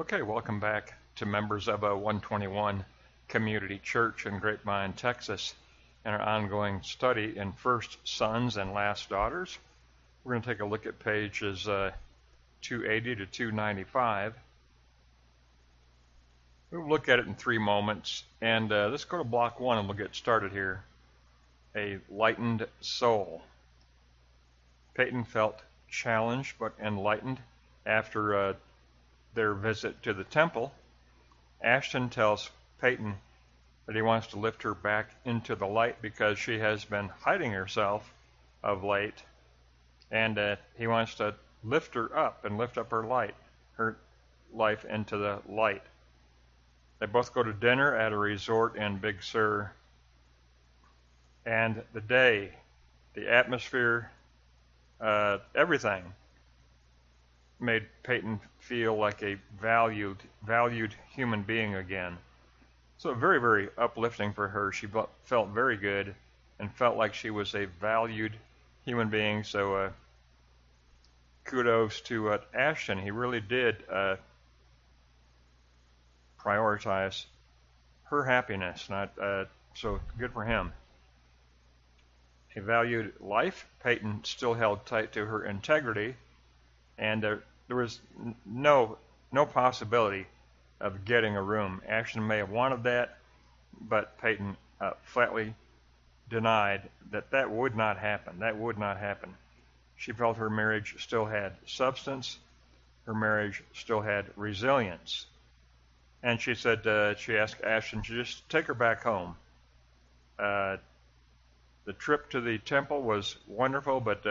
Okay, welcome back to members of a 121 Community Church in Grapevine, Texas, and our ongoing study in First Sons and Last Daughters. We're going to take a look at pages 280 to 295. We'll look at it in 3 moments, and let's go to block 1 and we'll get started here. A lightened soul. Peyton felt challenged but enlightened after their visit to the temple. Ashton tells Peyton that he wants to lift her back into the light because she has been hiding herself of late, and he wants to lift her up and lift up her life into the light. They both go to dinner at a resort in Big Sur, and the day, the atmosphere, everything made Peyton feel like a valued human being again. So very, very uplifting for her. She felt very good and felt like she was a valued human being. So kudos to Ashton. He really did prioritize her happiness. So good for him. A valued life. Peyton still held tight to her integrity, and there was no possibility of getting a room. Ashton may have wanted that, but Peyton flatly denied that would not happen. That would not happen. She felt her marriage still had substance. Her marriage still had resilience. And she said she asked Ashton to just take her back home. The trip to the temple was wonderful, but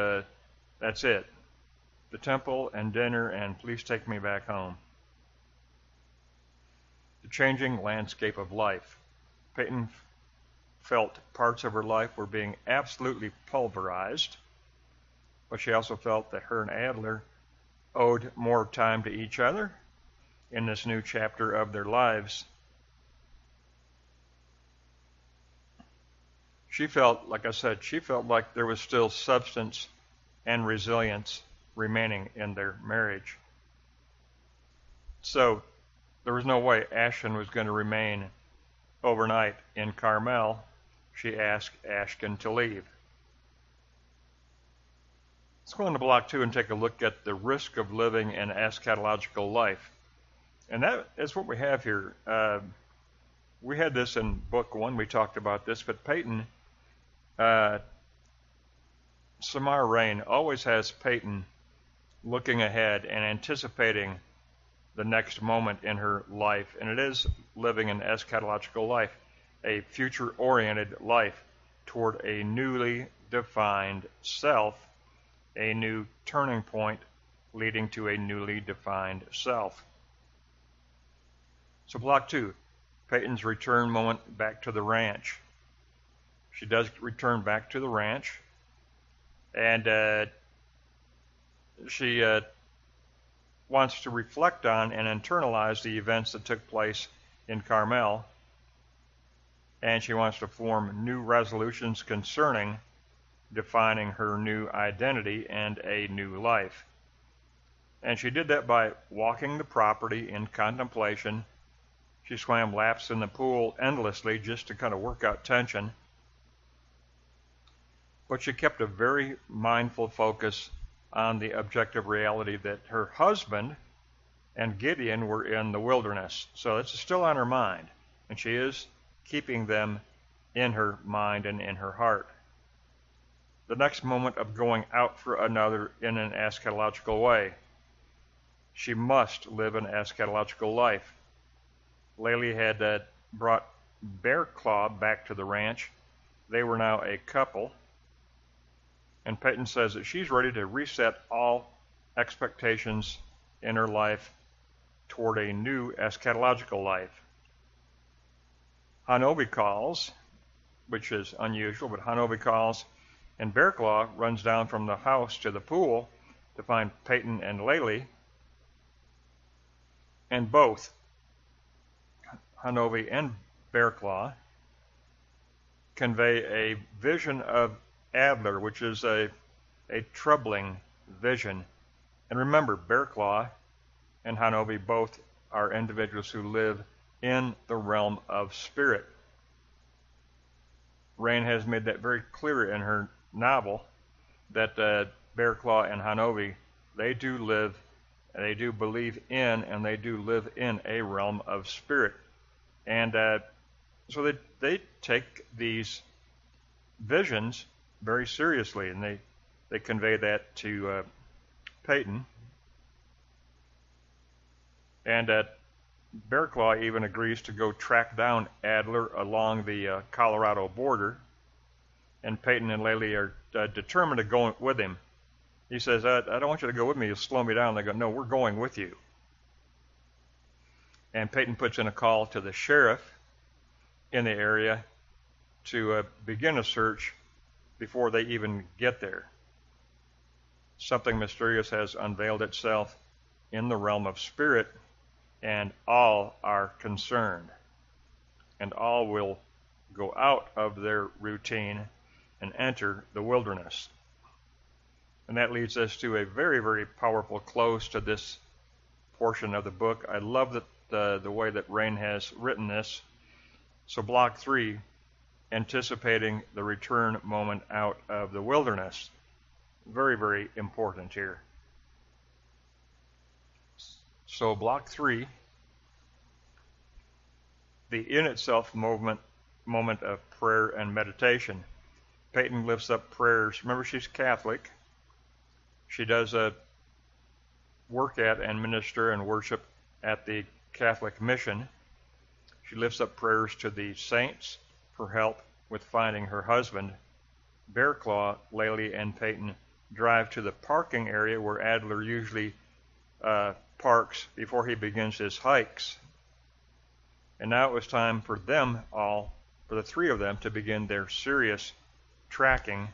that's it. The temple and dinner, and please take me back home. The changing landscape of life. Peyton felt parts of her life were being absolutely pulverized, but she also felt that her and Adler owed more time to each other in this new chapter of their lives. She felt, like I said, like there was still substance and resilience remaining in their marriage. So there was no way Ashton was going to remain overnight in Carmel. She asked Ashton to leave. Let's go into block 2 and take a look at the risk of living an eschatological life. And that is what we have here. We had this in book 1. We talked about this, but Peyton, Samar Reine always has Peyton looking ahead and anticipating the next moment in her life, and it is living an eschatological life, a future-oriented life toward a newly defined self, a new turning point leading to a newly defined self. So block 2, Peyton's return moment back to the ranch. She does return back to the ranch, and she wants to reflect on and internalize the events that took place in Carmel, and she wants to form new resolutions concerning defining her new identity and a new life. And she did that by walking the property in contemplation. She swam laps in the pool endlessly just to kind of work out tension. But she kept a very mindful focus on the objective reality that her husband and Gideon were in the wilderness. So it's still on her mind, and she is keeping them in her mind and in her heart. The next moment of going out for another in an eschatological way. She must live an eschatological life. Laley had brought Bear Claw back to the ranch. They were now a couple. And Peyton says that she's ready to reset all expectations in her life toward a new eschatological life. Hanobi calls, which is unusual, but Hanobi calls, and Bear Claw runs down from the house to the pool to find Peyton and Laley. And both Hanobi and Bear Claw convey a vision of Adler, which is a troubling vision. And remember, Bear Claw and Hanobi both are individuals who live in the realm of spirit. Reine has made that very clear in her novel that Bearclaw and Hanovi, they do live, they do believe in, and they do live in a realm of spirit. And so they take these visions very seriously, and they convey that to Peyton. And Bearclaw even agrees to go track down Adler along the Colorado border, and Peyton and Laley are determined to go with him. He says, I don't want you to go with me, you'll slow me down. They go, no, we're going with you. And Peyton puts in a call to the sheriff in the area to begin a search before they even get there. Something mysterious has unveiled itself in the realm of spirit, and all are concerned. And all will go out of their routine and enter the wilderness. And that leads us to a very, very powerful close to this portion of the book. I love that the way that Reine has written this. So block 3, anticipating the return moment out of the wilderness. Very, very important here. So block 3, the in itself moment of prayer and meditation. Peyton lifts up prayers. Remember, she's Catholic. She does work at and minister and worship at the Catholic mission. She lifts up prayers to the saints for help with finding her husband. Bearclaw, Laley, and Peyton drive to the parking area where Adler usually parks before he begins his hikes. And now it was time for them all, for the three of them, to begin their serious tracking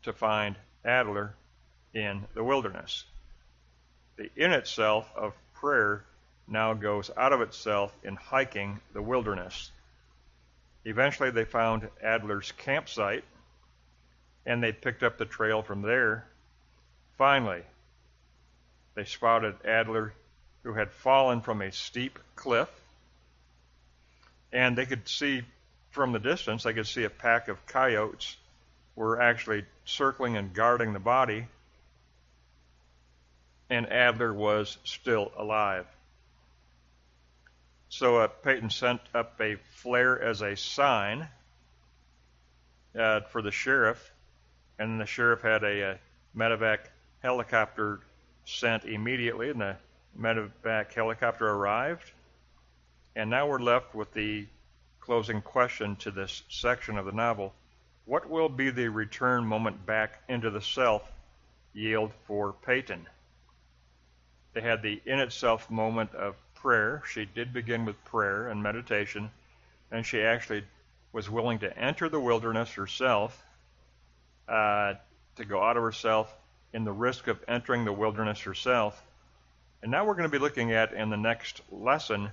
to find Adler in the wilderness. The in itself of prayer now goes out of itself in hiking the wilderness. Eventually they found Adler's campsite, and they picked up the trail from there. Finally, they spotted Adler, who had fallen from a steep cliff, and they could see from the distance, they could see a pack of coyotes were actually circling and guarding the body, and Adler was still alive. So Peyton sent up a flare as a sign for the sheriff, and the sheriff had a medevac helicopter sent immediately, and the medevac helicopter arrived. And now we're left with the closing question to this section of the novel. What will be the return moment back into the self yield for Peyton? They had the in itself moment of prayer. She did begin with prayer and meditation, and she actually was willing to enter the wilderness herself, to go out of herself in the risk of entering the wilderness herself. And now we're going to be looking at, in the next lesson,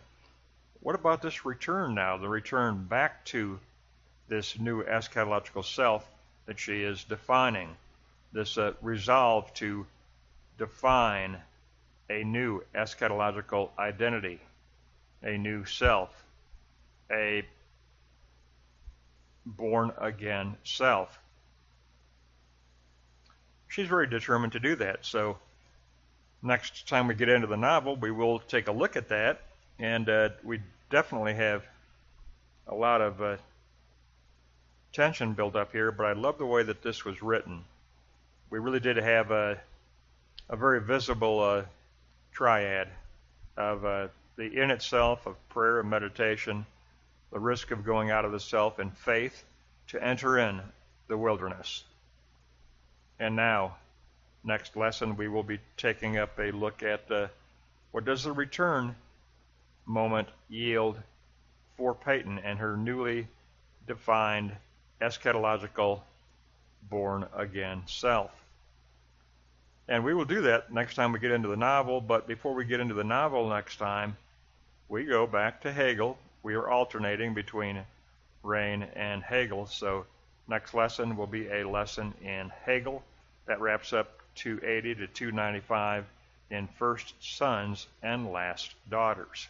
what about this return now, the return back to this new eschatological self that she is defining, this resolve to define a new eschatological identity, a new self, a born-again self. She's very determined to do that. So next time we get into the novel, we will take a look at that, and we definitely have a lot of tension built up here, but I love the way that this was written. We really did have a very visible triad of the in itself of prayer and meditation, the risk of going out of the self in faith to enter in the wilderness. And now, next lesson, we will be taking up a look at what does the return moment yield for Peyton and her newly defined eschatological born-again self. And we will do that next time we get into the novel, but before we get into the novel next time, we go back to Hegel. We are alternating between Reine and Hegel, so next lesson will be a lesson in Hegel. That wraps up 280 to 295, in first sons and last daughters.